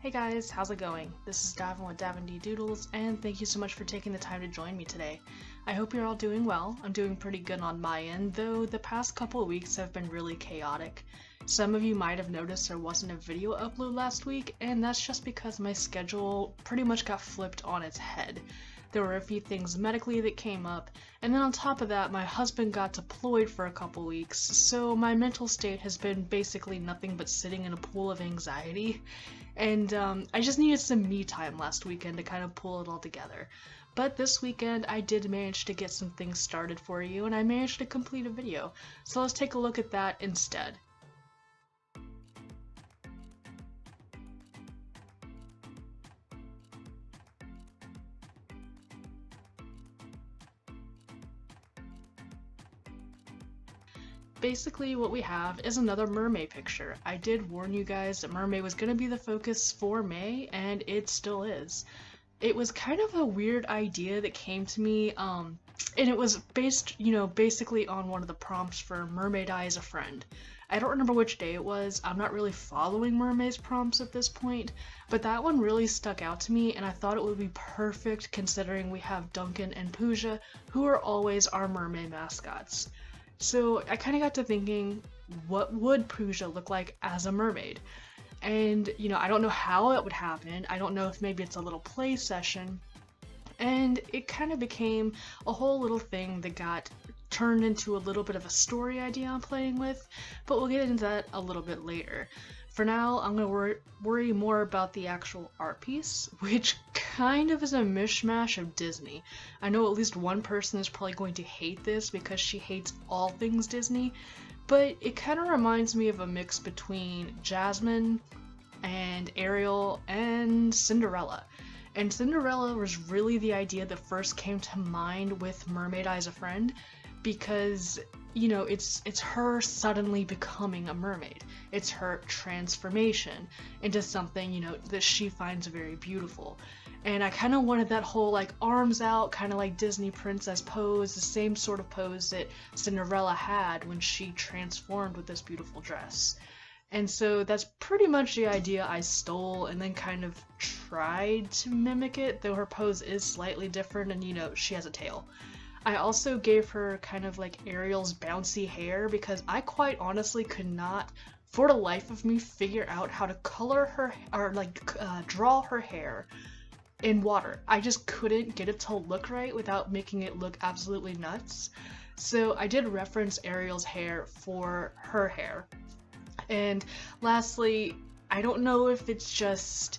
Hey guys, how's it going? This is Davin with Davin D Doodles, and thank you so much for taking the time to join me today. I hope you're all doing well. I'm doing pretty good on my end, though the past couple of weeks have been really chaotic. Some of you might have noticed there wasn't a video upload last week, and that's just because my schedule pretty much got flipped on its head. There were a few things medically that came up, and then on top of that, my husband got deployed for a couple weeks, so my mental state has been basically nothing but sitting in a pool of anxiety. And I just needed some me time last weekend to kind of pull it all together. But this weekend I did manage to get some things started for you, and I managed to complete a video. So let's take a look at that instead. Basically what we have is another Mermay picture. I did warn you guys that Mermay was going to be the focus for May, and it still is. It was kind of a weird idea that came to me, and it was based, basically on one of the prompts for Mermaidize a friend. I don't remember which day it was. I'm not really following Mermay's prompts at this point, but that one really stuck out to me, and I thought it would be perfect considering we have Duncan and Puja, who are always our mermaid mascots. So I kind of got to thinking, what would Puja look like as a mermaid? And, I don't know how it would happen. I don't know if maybe it's a little play session. And it kind of became a whole little thing that got turned into a little bit of a story idea I'm playing with, but we'll get into that a little bit later. For now, I'm going to worry more about the actual art piece, which kind of is a mishmash of Disney. I know at least one person is probably going to hate this because she hates all things Disney, but it kind of reminds me of a mix between Jasmine and Ariel and Cinderella. And Cinderella was really the idea that first came to mind with Mermaidize a friend, because it's her suddenly becoming a mermaid. It's her transformation into something that she finds very beautiful. And I kind of wanted that whole arms out, kind of like Disney princess pose, the same sort of pose that Cinderella had when she transformed with this beautiful dress. And so that's pretty much the idea I stole and then kind of tried to mimic it, though her pose is slightly different and she has a tail. I also gave her kind of like Ariel's bouncy hair because I quite honestly could not, for the life of me, figure out how to color her or draw her hair in water. I just couldn't get it to look right without making it look absolutely nuts. So I did reference Ariel's hair for her hair. And lastly, I don't know if it's just,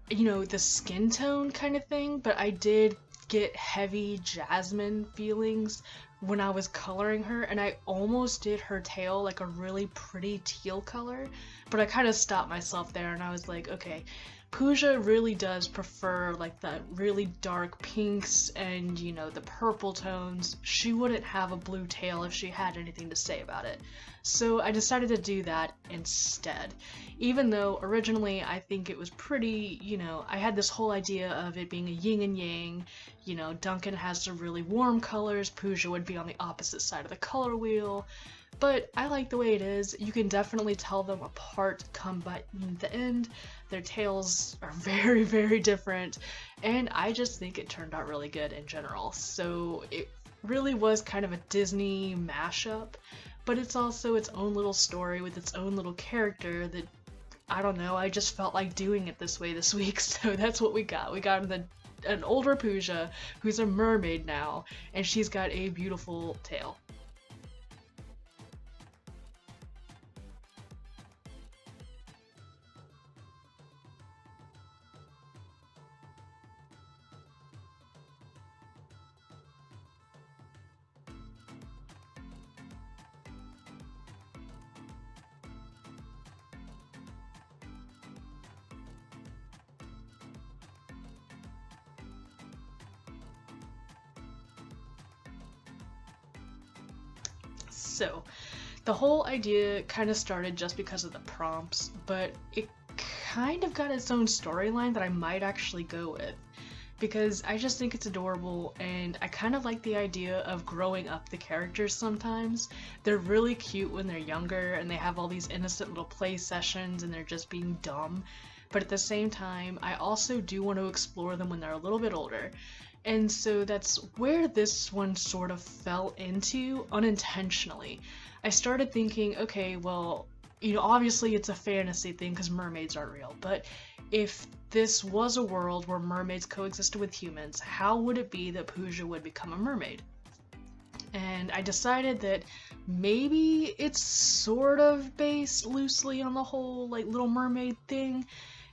the skin tone kind of thing, but I did get heavy Jasmine feelings when I was coloring her, and I almost did her tail like a really pretty teal color, but I kind of stopped myself there and I was like, okay, Puja really does prefer the really dark pinks and the purple tones. She wouldn't have a blue tail if she had anything to say about it. So I decided to do that instead. Even though originally I think it was pretty, I had this whole idea of it being a yin and yang. Duncan has the really warm colors, Puja would be on the opposite side of the color wheel. But I like the way it is. You can definitely tell them apart come by the end. Their tails are very, very different, and I just think it turned out really good in general. So it really was kind of a Disney mashup, but it's also its own little story with its own little character that, I don't know, I just felt like doing it this way this week, so that's what we got. We got an older Puja who's a mermaid now, and she's got a beautiful tail. So, the whole idea kind of started just because of the prompts, but it kind of got its own storyline that I might actually go with, because I just think it's adorable, and I kind of like the idea of growing up the characters sometimes. They're really cute when they're younger, and they have all these innocent little play sessions, and they're just being dumb. but at the same time, I also do want to explore them when they're a little bit older. And so that's where this one sort of fell into unintentionally. I started thinking, okay, well, obviously it's a fantasy thing because mermaids aren't real, but if this was a world where mermaids coexisted with humans, how would it be that Puja would become a mermaid? And I decided that maybe it's sort of based loosely on the whole like Little Mermaid thing,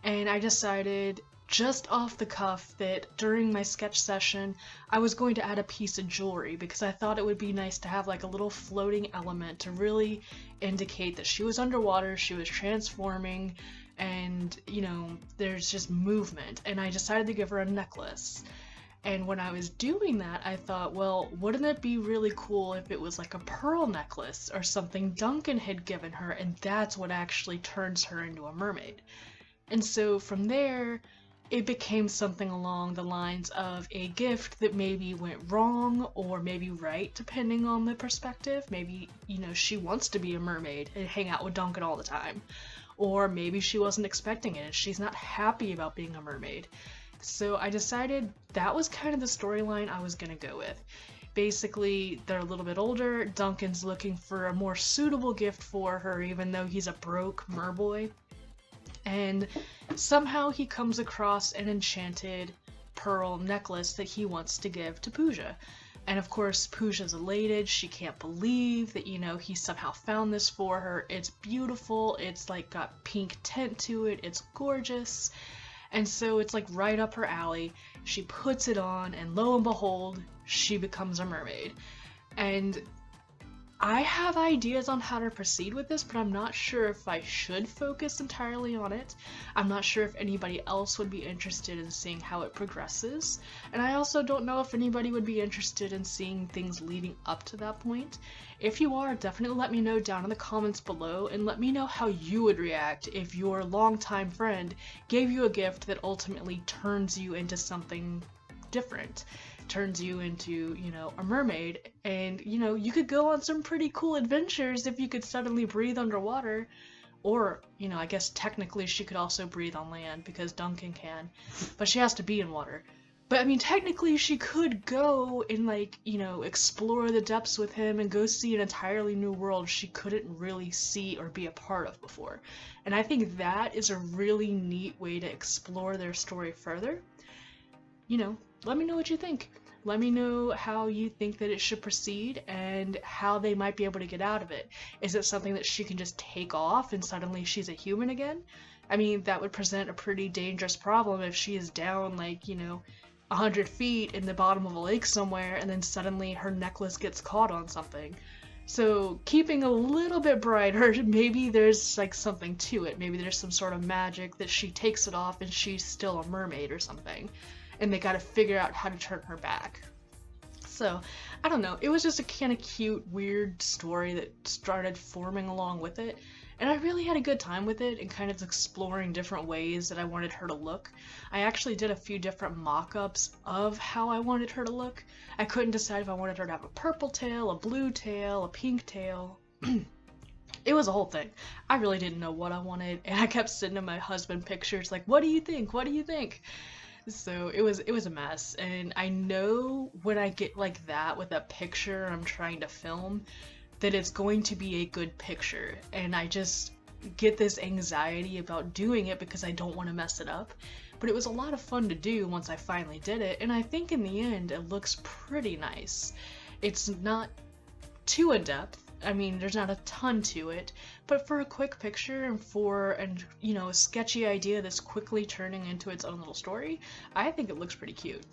and I decided just off the cuff that during my sketch session I was going to add a piece of jewelry because I thought it would be nice to have like a little floating element to really indicate that she was underwater, she was transforming, and there's just movement. And I decided to give her a necklace. And when I was doing that, I thought, well, wouldn't it be really cool if it was like a pearl necklace or something Duncan had given her, and that's what actually turns her into a mermaid? And so from there, it became something along the lines of a gift that maybe went wrong or maybe right, depending on the perspective. Maybe, she wants to be a mermaid and hang out with Duncan all the time. Or maybe she wasn't expecting it and she's not happy about being a mermaid. So I decided that was kind of the storyline I was gonna go with. Basically, they're a little bit older, Duncan's looking for a more suitable gift for her even though he's a broke merboy. And somehow he comes across an enchanted pearl necklace that he wants to give to Puja. And of course, Puja's elated. She can't believe that, he somehow found this for her. It's beautiful. It's like got pink tint to it. It's gorgeous. And so it's like right up her alley. She puts it on, and lo and behold, she becomes a mermaid. And I have ideas on how to proceed with this, but I'm not sure if I should focus entirely on it. I'm not sure if anybody else would be interested in seeing how it progresses, and I also don't know if anybody would be interested in seeing things leading up to that point. If you are, definitely let me know down in the comments below, and let me know how you would react if your longtime friend gave you a gift that ultimately turns you into something different. Turns you into, a mermaid, and, you could go on some pretty cool adventures if you could suddenly breathe underwater. Or, I guess technically she could also breathe on land because Duncan can, but she has to be in water. But I mean, technically she could go and explore the depths with him and go see an entirely new world she couldn't really see or be a part of before. And I think that is a really neat way to explore their story further. Let me know what you think. Let me know how you think that it should proceed and how they might be able to get out of it. Is it something that she can just take off and suddenly she's a human again? I mean, that would present a pretty dangerous problem if she is down 100 feet in the bottom of a lake somewhere and then suddenly her necklace gets caught on something. So keeping a little bit brighter, maybe there's something to it. Maybe there's some sort of magic that she takes it off and she's still a mermaid or something. And they gotta figure out how to turn her back. So, I don't know, it was just a kind of cute, weird story that started forming along with it, and I really had a good time with it and kind of exploring different ways that I wanted her to look. I actually did a few different mock-ups of how I wanted her to look. I couldn't decide if I wanted her to have a purple tail, a blue tail, a pink tail. It was a whole thing. I really didn't know what I wanted, and I kept sending my husband pictures like, what do you think? What do you think? So it was a mess, and I know when I get like that with a picture I'm trying to film that it's going to be a good picture, and I just get this anxiety about doing it because I don't want to mess it up. But it was a lot of fun to do once I finally did it, and I think in the end it looks pretty nice. It's not too in-depth. I mean, there's not a ton to it, but for a quick picture and for a sketchy idea that's quickly turning into its own little story, I think it looks pretty cute.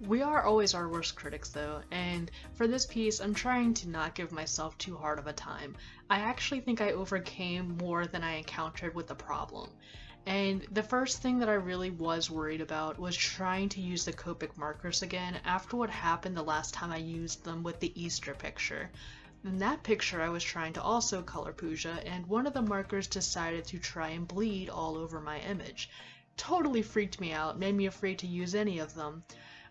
We are always our worst critics though, and for this piece I'm trying to not give myself too hard of a time. I actually think I overcame more than I encountered with the problem. And the first thing that I really was worried about was trying to use the Copic markers again after what happened the last time I used them with the Easter picture. In that picture I was trying to also color Puja, and one of the markers decided to try and bleed all over my image. Totally freaked me out, made me afraid to use any of them.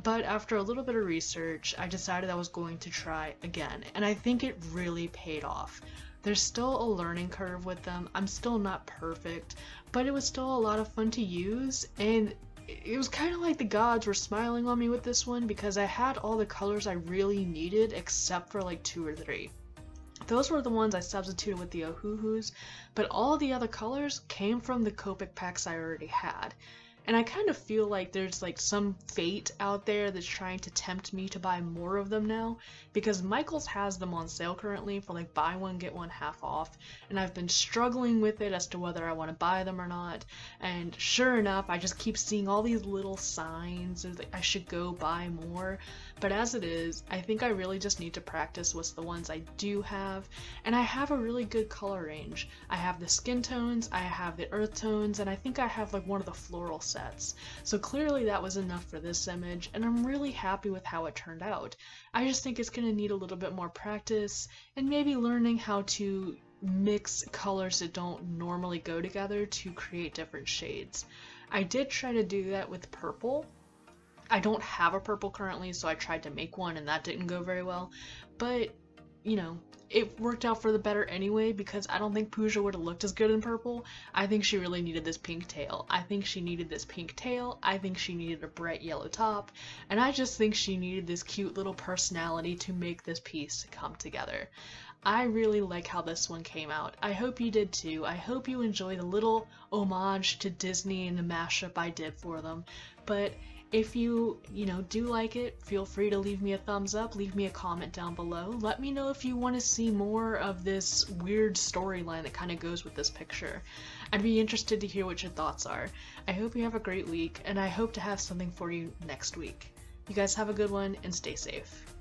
But after a little bit of research, I decided I was going to try again, and I think it really paid off. There's still a learning curve with them. I'm still not perfect, but it was still a lot of fun to use, and it was kind of like the gods were smiling on me with this one because I had all the colors I really needed except for like 2 or 3. Those were the ones I substituted with the OHUHUs, but all the other colors came from the Copic packs I already had. And I kind of feel like there's like some fate out there that's trying to tempt me to buy more of them now, because Michaels has them on sale currently for like buy one get one half off, and I've been struggling with it as to whether I want to buy them or not. And sure enough, I just keep seeing all these little signs that I should go buy more. But as it is, I think I really just need to practice with the ones I do have, and I have a really good color range. I have the skin tones, I have the earth tones, and I think I have like one of the floral sets. So clearly that was enough for this image, and I'm really happy with how it turned out. I just think it's going to need a little bit more practice, and maybe learning how to mix colors that don't normally go together to create different shades. I did try to do that with purple. I don't have a purple currently, so I tried to make one and that didn't go very well, but you know, it worked out for the better anyway because I don't think Puja would have looked as good in purple. I think she really needed this pink tail. I think she needed this pink tail. I think she needed a bright yellow top, and I just think she needed this cute little personality to make this piece come together. I really like how this one came out. I hope you did too. I hope you enjoyed a little homage to Disney and the mashup I did for them. But if you do like it, feel free to leave me a thumbs up, leave me a comment down below. Let me know if you want to see more of this weird storyline that kind of goes with this picture. I'd be interested to hear what your thoughts are. I hope you have a great week, and I hope to have something for you next week. You guys have a good one, and stay safe.